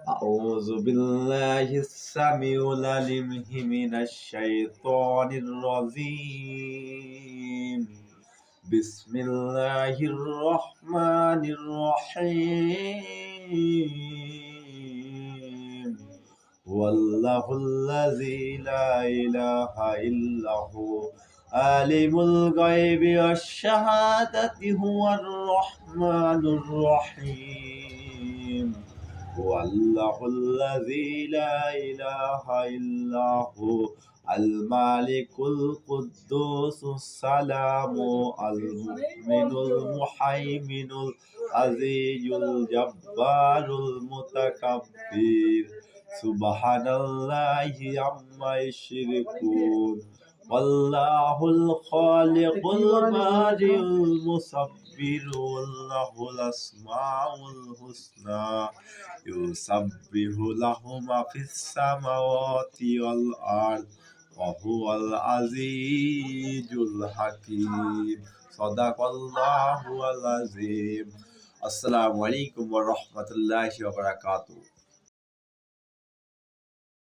أعوذ بالله السميع العليم من الشيطان الرجيم. بسم الله الرحمن الرحيم. والله الذي لا إله إلا هو عالم الغيب والشهادة هو الرحمن الرحيم. والله الذي لا إله إلا هو الملك القدوس السلام المؤمن المهيمن العزيز الجبار المتكبر سبحان الله عما يشركون. والله الخالق البارئ المصبر وله الأسماء الحسنى يسبح له ما في السماوات والأرض وهو العزيز الحكيم. صدق الله العظيم. السلام عليكم ورحمة الله وبركاته.